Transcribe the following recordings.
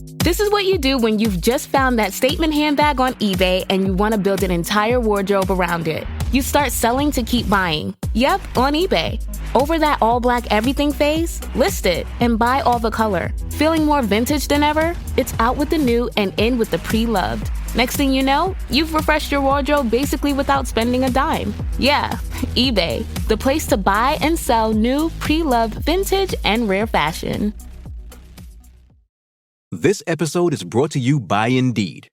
This is what you do when you've just found that statement handbag on eBay and you want to build an entire wardrobe around it. You start selling to keep buying. Yep, on eBay. Over that all-black everything phase? List it and buy all the color. Feeling more vintage than ever? It's out with the new and in with the pre-loved. Next thing you know, you've refreshed your wardrobe basically without spending a dime. Yeah, eBay, the place to buy and sell new, pre-loved, vintage, and rare fashion. This episode is brought to you by Indeed.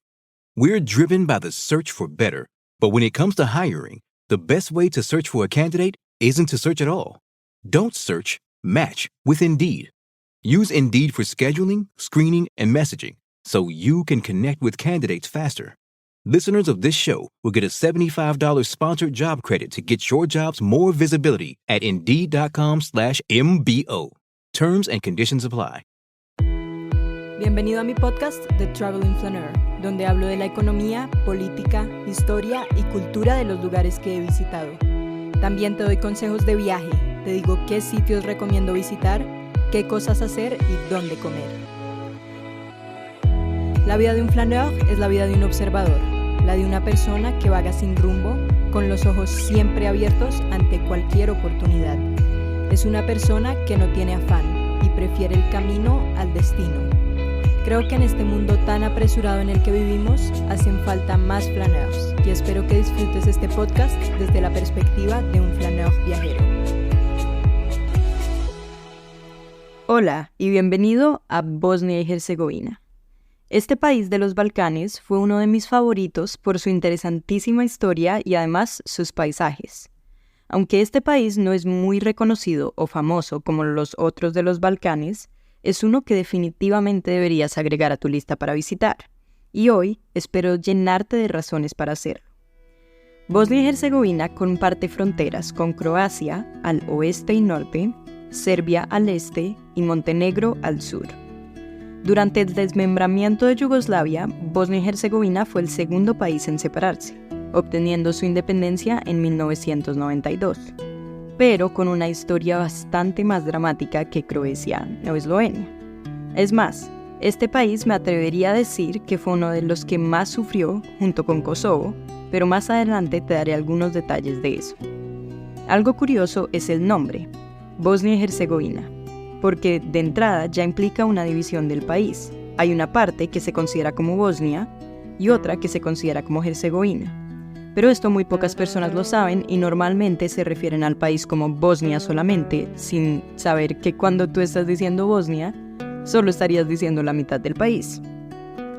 We're driven by the search for better, but when it comes to hiring, the best way to search for a candidate isn't to search at all. Don't search, match with Indeed. Use Indeed for scheduling, screening, and messaging so you can connect with candidates faster. Listeners of this show will get a $75 sponsored job credit to get your jobs more visibility at Indeed.com/MBO. Terms and conditions apply. Bienvenido a mi podcast The Traveling Flaneur, donde hablo de la economía, política, historia y cultura de los lugares que he visitado. También te doy consejos de viaje, te digo qué sitios recomiendo visitar, qué cosas hacer y dónde comer. La vida de un flaneur es la vida de un observador, la de una persona que vaga sin rumbo, con los ojos siempre abiertos ante cualquier oportunidad. Es una persona que no tiene afán y prefiere el camino al destino. Creo que en este mundo tan apresurado en el que vivimos, hacen falta más flaneurs y espero que disfrutes este podcast desde la perspectiva de un flaneur viajero. Hola y bienvenido a Bosnia y Herzegovina. Este país de los Balcanes fue uno de mis favoritos por su interesantísima historia y además sus paisajes. Aunque este país no es muy reconocido o famoso como los otros de los Balcanes, es uno que definitivamente deberías agregar a tu lista para visitar, y hoy espero llenarte de razones para hacerlo. Bosnia y Herzegovina comparte fronteras con Croacia al oeste y norte, Serbia al este y Montenegro al sur. Durante el desmembramiento de Yugoslavia, Bosnia y Herzegovina fue el segundo país en separarse, obteniendo su independencia en 1992. Pero con una historia bastante más dramática que Croacia o Eslovenia. Es más, este país me atrevería a decir que fue uno de los que más sufrió junto con Kosovo, pero más adelante te daré algunos detalles de eso. Algo curioso es el nombre, Bosnia y Herzegovina, porque de entrada ya implica una división del país. Hay una parte que se considera como Bosnia y otra que se considera como Herzegovina. Pero esto muy pocas personas lo saben y normalmente se refieren al país como Bosnia solamente, sin saber que cuando tú estás diciendo Bosnia, solo estarías diciendo la mitad del país.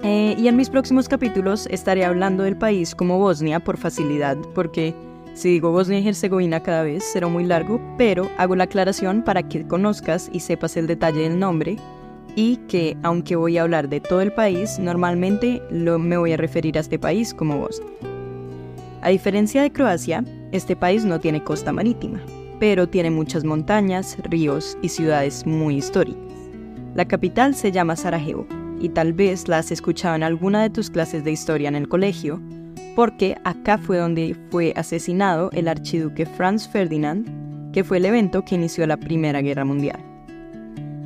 Y en mis próximos capítulos estaré hablando del país como Bosnia por facilidad, porque si digo Bosnia y Herzegovina cada vez será muy largo, pero hago la aclaración para que conozcas y sepas el detalle del nombre, y que aunque voy a hablar de todo el país, normalmente me voy a referir a este país como Bosnia. A diferencia de Croacia, este país no tiene costa marítima, pero tiene muchas montañas, ríos y ciudades muy históricas. La capital se llama Sarajevo, y tal vez la has escuchado en alguna de tus clases de historia en el colegio, porque acá fue donde fue asesinado el archiduque Franz Ferdinand, que fue el evento que inició la Primera Guerra Mundial.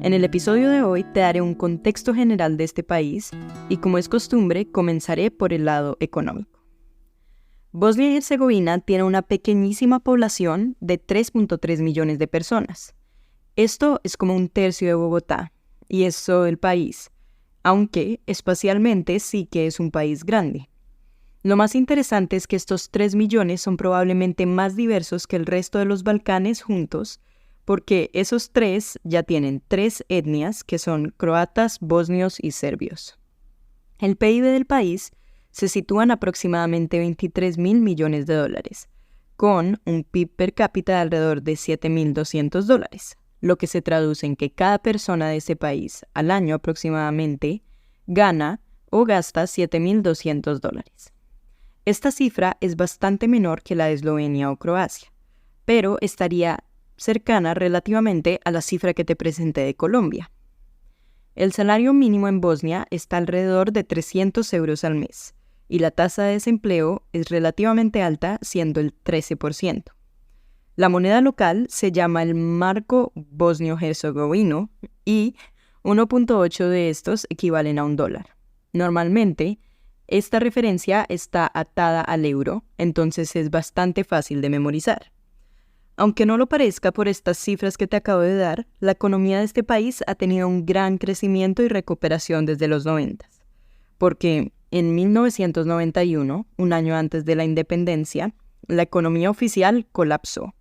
En el episodio de hoy te daré un contexto general de este país, y como es costumbre, comenzaré por el lado económico. Bosnia y Herzegovina tiene una pequeñísima población de 3.3 millones de personas. Esto es como un tercio de Bogotá, y es todo el país, aunque espacialmente sí que es un país grande. Lo más interesante es que estos 3 millones son probablemente más diversos que el resto de los Balcanes juntos, porque esos tres ya tienen 3 etnias que son croatas, bosnios y serbios. El PIB del país se sitúan aproximadamente 23.000 millones de dólares, con un PIB per cápita de alrededor de $7.200, lo que se traduce en que cada persona de ese país al año aproximadamente gana o gasta $7.200. Esta cifra es bastante menor que la de Eslovenia o Croacia, pero estaría cercana relativamente a la cifra que te presenté de Colombia. El salario mínimo en Bosnia está alrededor de 300 euros al mes, y la tasa de desempleo es relativamente alta, siendo el 13%. La moneda local se llama el marco bosnio-herzegovino y 1.8 de estos equivalen a $1. Normalmente, esta referencia está atada al euro, entonces es bastante fácil de memorizar. Aunque no lo parezca por estas cifras que te acabo de dar, la economía de este país ha tenido un gran crecimiento y recuperación desde los 90, porque en 1991, un año antes de la independencia, la economía oficial colapsó.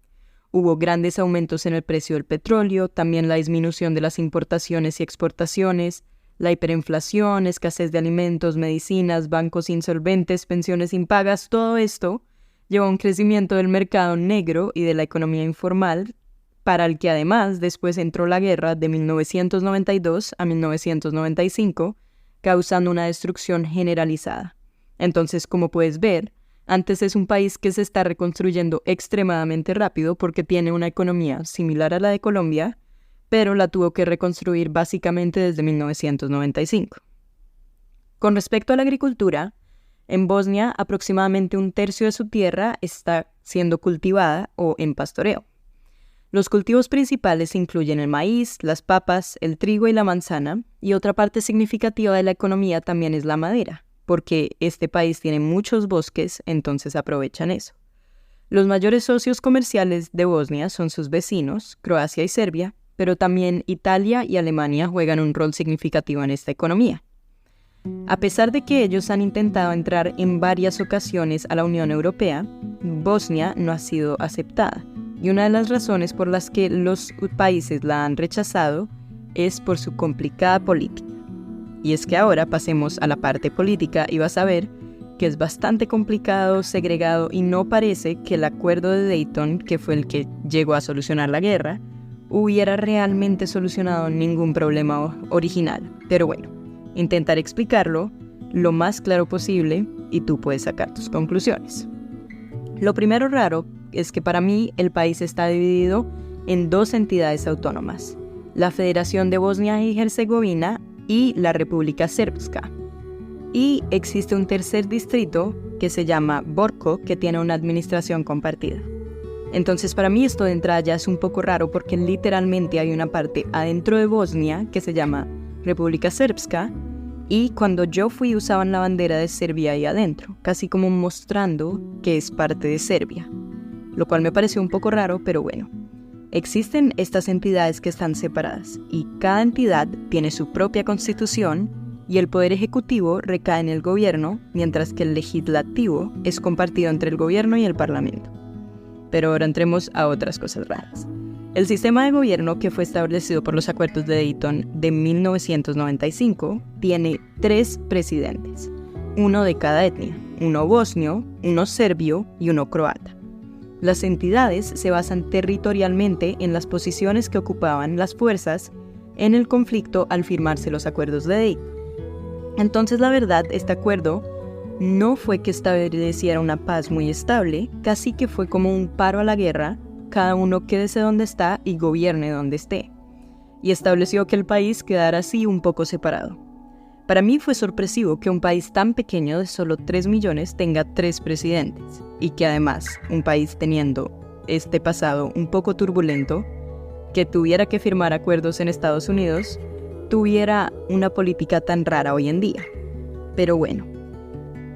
Hubo grandes aumentos en el precio del petróleo, también la disminución de las importaciones y exportaciones, la hiperinflación, escasez de alimentos, medicinas, bancos insolventes, pensiones impagas, todo esto llevó a un crecimiento del mercado negro y de la economía informal, para el que además después entró la guerra de 1992 a 1995, causando una destrucción generalizada. Entonces, como puedes ver, antes es un país que se está reconstruyendo extremadamente rápido porque tiene una economía similar a la de Colombia, pero la tuvo que reconstruir básicamente desde 1995. Con respecto a la agricultura, en Bosnia aproximadamente 1/3 de su tierra está siendo cultivada o en pastoreo. Los cultivos principales incluyen el maíz, las papas, el trigo y la manzana, y otra parte significativa de la economía también es la madera, porque este país tiene muchos bosques, entonces aprovechan eso. Los mayores socios comerciales de Bosnia son sus vecinos, Croacia y Serbia, pero también Italia y Alemania juegan un rol significativo en esta economía. A pesar de que ellos han intentado entrar en varias ocasiones a la Unión Europea, Bosnia no ha sido aceptada, y una de las razones por las que los países la han rechazado es por su complicada política. Y es que ahora pasemos a la parte política y vas a ver que es bastante complicado, segregado y no parece que el acuerdo de Dayton, que fue el que llegó a solucionar la guerra, hubiera realmente solucionado ningún problema original. Pero bueno, intentaré explicarlo lo más claro posible y tú puedes sacar tus conclusiones. Lo primero raro es que para mí el país está dividido en dos entidades autónomas, la Federación de Bosnia y Herzegovina y la República Srpska. Y existe un tercer distrito que se llama Borko, que tiene una administración compartida. Entonces para mí esto de entrada ya es un poco raro porque literalmente hay una parte adentro de Bosnia que se llama República Srpska y cuando yo fui usaban la bandera de Serbia ahí adentro, casi como mostrando que es parte de Serbia, lo cual me pareció un poco raro, pero bueno. Existen estas entidades que están separadas y cada entidad tiene su propia constitución y el poder ejecutivo recae en el gobierno, mientras que el legislativo es compartido entre el gobierno y el parlamento. Pero ahora entremos a otras cosas raras. El sistema de gobierno que fue establecido por los acuerdos de Dayton de 1995 tiene 3 presidentes, uno de cada etnia, uno bosnio, uno serbio y uno croata. Las entidades se basan territorialmente en las posiciones que ocupaban las fuerzas en el conflicto al firmarse los acuerdos de Dayton. Entonces, la verdad, este acuerdo no fue que estableciera una paz muy estable, casi que fue como un paro a la guerra, cada uno quédese donde está y gobierne donde esté, y estableció que el país quedara así un poco separado. Para mí fue sorpresivo que un país tan pequeño de solo 3 millones tenga 3 presidentes, y que además, un país teniendo este pasado un poco turbulento, que tuviera que firmar acuerdos en Estados Unidos, tuviera una política tan rara hoy en día. Pero bueno,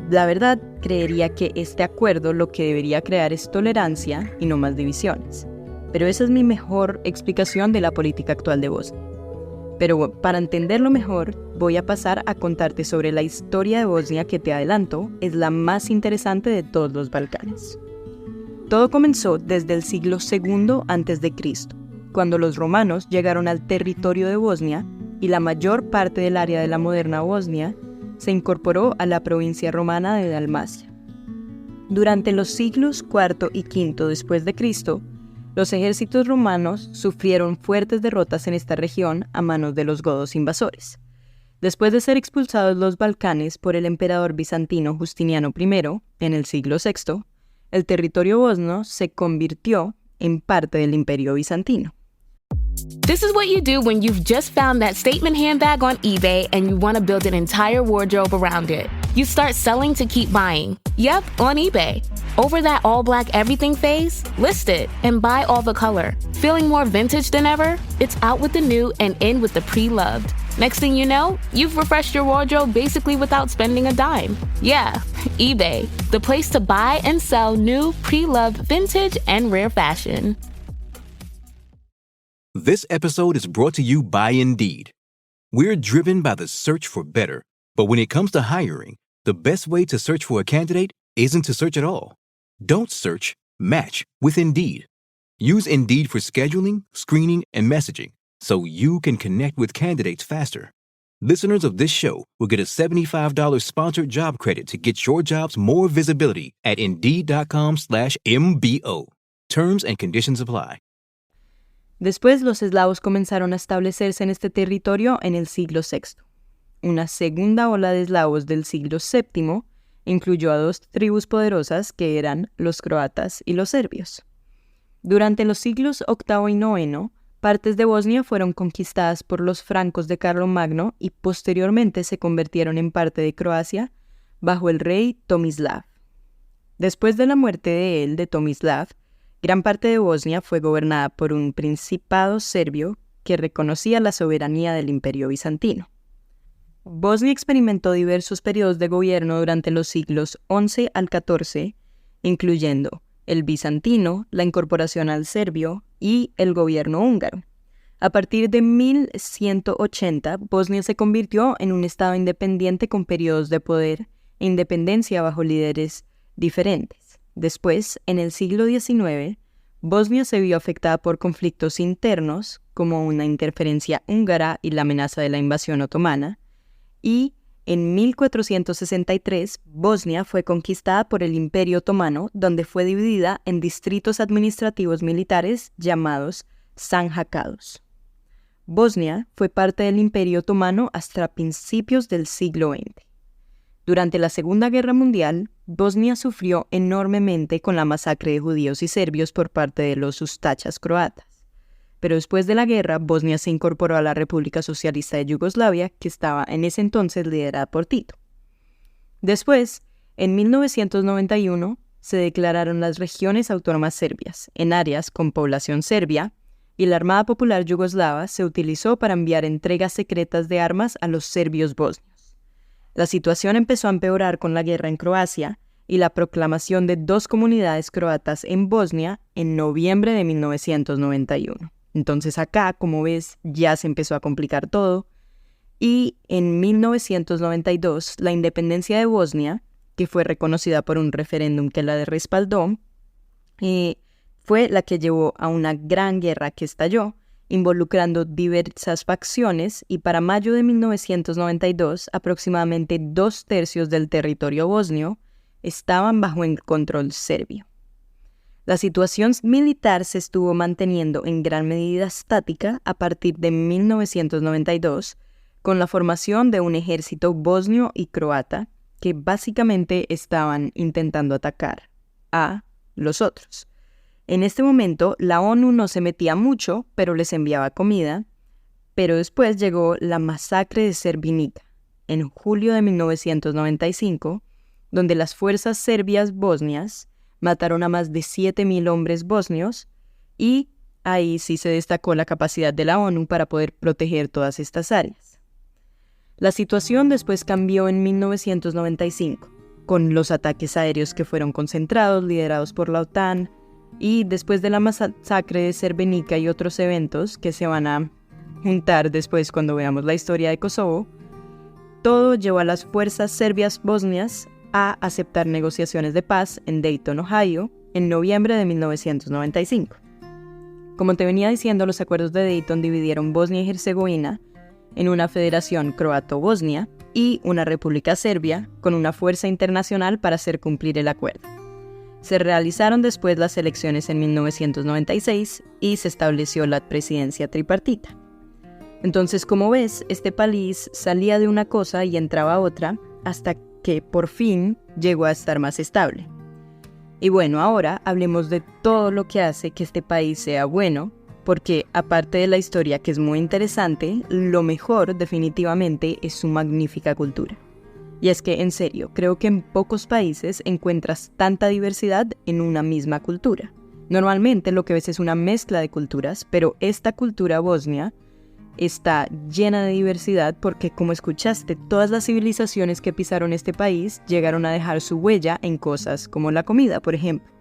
la verdad creería que este acuerdo lo que debería crear es tolerancia y no más divisiones. Pero esa es mi mejor explicación de la política actual de Bosnia. Pero para entenderlo mejor, voy a pasar a contarte sobre la historia de Bosnia que te adelanto, es la más interesante de todos los Balcanes. Todo comenzó desde el siglo II a.C., cuando los romanos llegaron al territorio de Bosnia y la mayor parte del área de la moderna Bosnia se incorporó a la provincia romana de Dalmacia. Durante los siglos IV y V después de Cristo, los ejércitos romanos sufrieron fuertes derrotas en esta región a manos de los godos invasores. Después de ser expulsados los Balcanes por el emperador bizantino Justiniano I en el siglo VI, el territorio bosnio se convirtió en parte del Imperio Bizantino. This is what you do when you've just found that statement handbag on eBay and you want to build an entire wardrobe around it. You start selling to keep buying. Yep, on eBay. Over that all-black everything phase? List it and buy all the color. Feeling more vintage than ever? It's out with the new and in with the pre-loved. Next thing you know, you've refreshed your wardrobe basically without spending a dime. Yeah, eBay, the place to buy and sell new, pre-loved vintage and rare fashion. This episode is brought to you by Indeed. We're driven by the search for better, but when it comes to hiring, the best way to search for a candidate isn't to search at all. Don't search, match with Indeed. Use Indeed for scheduling, screening, and messaging so you can connect with candidates faster. Listeners of this show will get a $75 sponsored job credit to get your jobs more visibility at Indeed.com/MBO. Terms and conditions apply. Después, los eslavos comenzaron a establecerse en este territorio en el siglo VI. Una segunda ola de eslavos del siglo VII incluyó a dos tribus poderosas que eran los croatas y los serbios. Durante los siglos VIII y IX, partes de Bosnia fueron conquistadas por los francos de Carlomagno y posteriormente se convirtieron en parte de Croacia bajo el rey Tomislav. Después de la muerte de Tomislav, gran parte de Bosnia fue gobernada por un principado serbio que reconocía la soberanía del Imperio bizantino. Bosnia experimentó diversos periodos de gobierno durante los siglos XI al XIV, incluyendo el bizantino, la incorporación al serbio y el gobierno húngaro. A partir de 1180, Bosnia se convirtió en un estado independiente con periodos de poder e independencia bajo líderes diferentes. Después, en el siglo XIX, Bosnia se vio afectada por conflictos internos, como una interferencia húngara y la amenaza de la invasión otomana, y en 1463, Bosnia fue conquistada por el Imperio Otomano, donde fue dividida en distritos administrativos militares llamados sanjakados. Bosnia fue parte del Imperio Otomano hasta principios del siglo XX. Durante la Segunda Guerra Mundial, Bosnia sufrió enormemente con la masacre de judíos y serbios por parte de los ustachas croatas. Pero después de la guerra, Bosnia se incorporó a la República Socialista de Yugoslavia, que estaba en ese entonces liderada por Tito. Después, en 1991, se declararon las regiones autónomas serbias, en áreas con población serbia, y la Armada Popular Yugoslava se utilizó para enviar entregas secretas de armas a los serbios bosnios. La situación empezó a empeorar con la guerra en Croacia y la proclamación de dos comunidades croatas en Bosnia en noviembre de 1991. Entonces acá, como ves, ya se empezó a complicar todo. Y en 1992, la independencia de Bosnia, que fue reconocida por un referéndum que la respaldó, fue la que llevó a una gran guerra que estalló, involucrando diversas facciones, y para mayo de 1992, aproximadamente 2/3 del territorio bosnio estaban bajo el control serbio. La situación militar se estuvo manteniendo en gran medida estática a partir de 1992, con la formación de un ejército bosnio y croata que básicamente estaban intentando atacar a los otros. En este momento, la ONU no se metía mucho, pero les enviaba comida. Pero después llegó la masacre de Srebrenica, en julio de 1995, donde las fuerzas serbias bosnias mataron a más de 7.000 hombres bosnios, y ahí sí se destacó la capacidad de la ONU para poder proteger todas estas áreas. La situación después cambió en 1995, con los ataques aéreos que fueron concentrados, liderados por la OTAN, y después de la masacre de Srebrenica y otros eventos que se van a juntar después cuando veamos la historia de Kosovo, todo llevó a las fuerzas serbias bosnias a aceptar negociaciones de paz en Dayton, Ohio, en noviembre de 1995. Como te venía diciendo, los acuerdos de Dayton dividieron Bosnia y Herzegovina en una federación croato-bosnia y una república serbia con una fuerza internacional para hacer cumplir el acuerdo. Se realizaron después las elecciones en 1996 y se estableció la presidencia tripartita. Entonces, como ves, este país salía de una cosa y entraba a otra hasta que por fin llegó a estar más estable. Y bueno, ahora hablemos de todo lo que hace que este país sea bueno, porque aparte de la historia, que es muy interesante, lo mejor definitivamente es su magnífica cultura. Y es que, en serio, creo que en pocos países encuentras tanta diversidad en una misma cultura. Normalmente lo que ves es una mezcla de culturas, pero esta cultura bosnia está llena de diversidad porque, como escuchaste, todas las civilizaciones que pisaron este país llegaron a dejar su huella en cosas como la comida, por ejemplo.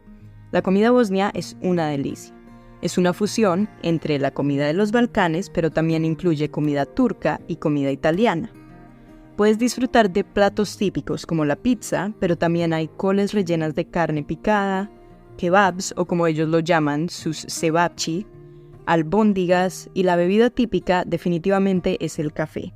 La comida bosnia es una delicia. Es una fusión entre la comida de los Balcanes, pero también incluye comida turca y comida italiana. Puedes disfrutar de platos típicos como la pizza, pero también hay coles rellenas de carne picada, kebabs o como ellos lo llaman, sus cevapci, albóndigas, y la bebida típica definitivamente es el café.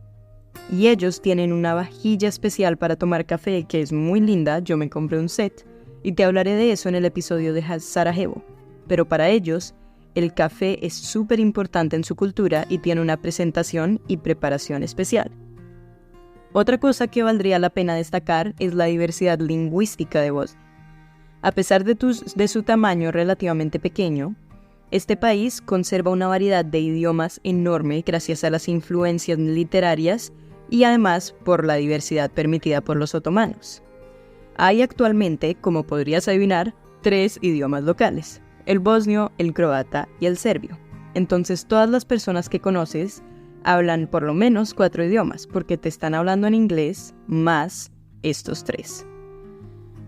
Y ellos tienen una vajilla especial para tomar café que es muy linda, yo me compré un set, y te hablaré de eso en el episodio de Sarajevo. Pero para ellos, el café es súper importante en su cultura y tiene una presentación y preparación especial. Otra cosa que valdría la pena destacar es la diversidad lingüística de Bosnia. A pesar de su tamaño relativamente pequeño, este país conserva una variedad de idiomas enorme gracias a las influencias literarias y además por la diversidad permitida por los otomanos. Hay actualmente, como podrías adivinar, 3 idiomas locales: el bosnio, el croata y el serbio. Entonces todas las personas que conoces hablan por lo menos 4 idiomas, porque te están hablando en inglés más estos 3.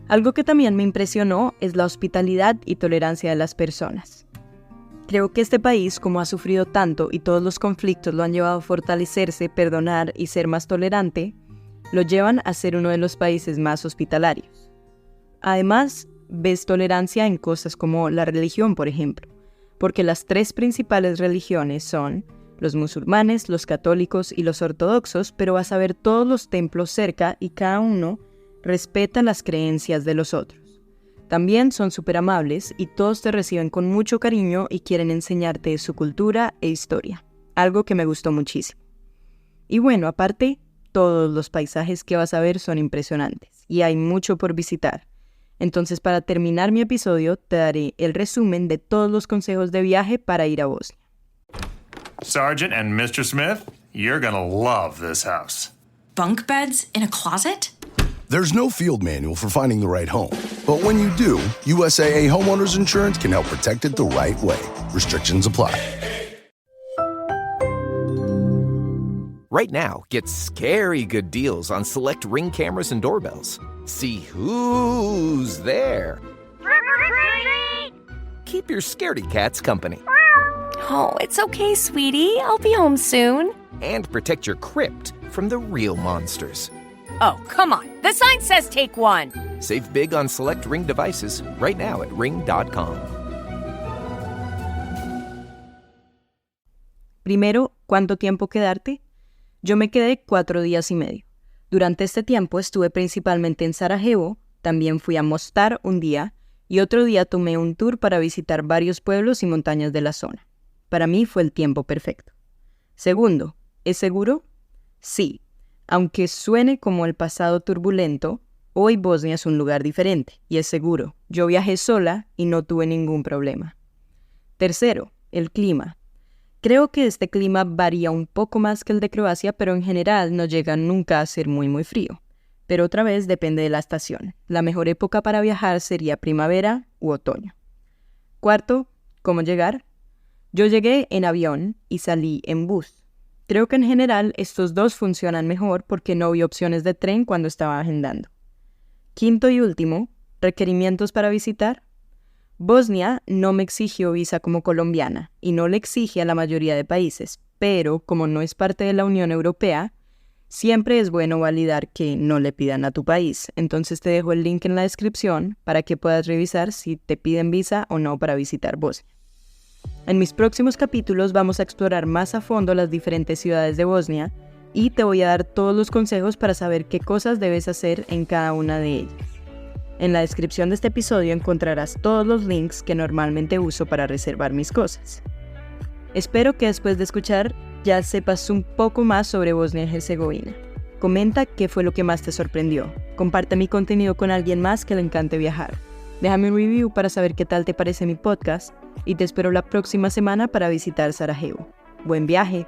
Algo que también me impresionó es la hospitalidad y tolerancia de las personas. Creo que este país, como ha sufrido tanto y todos los conflictos lo han llevado a fortalecerse, perdonar y ser más tolerante, lo llevan a ser uno de los países más hospitalarios. Además, ves tolerancia en cosas como la religión, por ejemplo, porque las 3 principales religiones son los musulmanes, los católicos y los ortodoxos, pero vas a ver todos los templos cerca y cada uno respeta las creencias de los otros. También son súper amables y todos te reciben con mucho cariño y quieren enseñarte su cultura e historia, algo que me gustó muchísimo. Y bueno, aparte, todos los paisajes que vas a ver son impresionantes y hay mucho por visitar. Entonces, para terminar mi episodio, te daré el resumen de todos los consejos de viaje para ir a Bosnia. Sergeant and Mr. Smith, you're gonna love this house. Bunk beds in a closet? There's no field manual for finding the right home. But when you do, USAA Homeowners Insurance can help protect it the right way. Restrictions apply. Right now, get scary good deals on select Ring cameras and doorbells. See who's there. Keep your scaredy cats company. Oh, it's okay, sweetie. I'll be home soon. And protect your crypt from the real monsters. Oh, come on. The sign says take one. Save big on select Ring devices right now at ring.com. Primero, ¿cuánto tiempo quedarte? Yo me quedé 4 días y medio. Durante este tiempo estuve principalmente en Sarajevo, también fui a Mostar un día y otro día tomé un tour para visitar varios pueblos y montañas de la zona. Para mí fue el tiempo perfecto. Segundo, ¿es seguro? Sí. Aunque suene como el pasado turbulento, hoy Bosnia es un lugar diferente y es seguro. Yo viajé sola y no tuve ningún problema. Tercero, el clima. Creo que este clima varía un poco más que el de Croacia, pero en general no llega nunca a ser muy frío. Pero otra vez depende de la estación. La mejor época para viajar sería primavera u otoño. Cuarto, ¿cómo llegar? Yo llegué en avión y salí en bus. Creo que en general estos 2 funcionan mejor porque no vi opciones de tren cuando estaba agendando. Quinto y último, ¿requerimientos para visitar? Bosnia no me exigió visa como colombiana y no le exige a la mayoría de países, pero como no es parte de la Unión Europea, siempre es bueno validar que no le pidan a tu país. Entonces te dejo el link en la descripción para que puedas revisar si te piden visa o no para visitar Bosnia. En mis próximos capítulos vamos a explorar más a fondo las diferentes ciudades de Bosnia y te voy a dar todos los consejos para saber qué cosas debes hacer en cada una de ellas. En la descripción de este episodio encontrarás todos los links que normalmente uso para reservar mis cosas. Espero que después de escuchar ya sepas un poco más sobre Bosnia y Herzegovina. Comenta qué fue lo que más te sorprendió. Comparte mi contenido con alguien más que le encante viajar. Déjame un review para saber qué tal te parece mi podcast y te espero la próxima semana para visitar Sarajevo. ¡Buen viaje!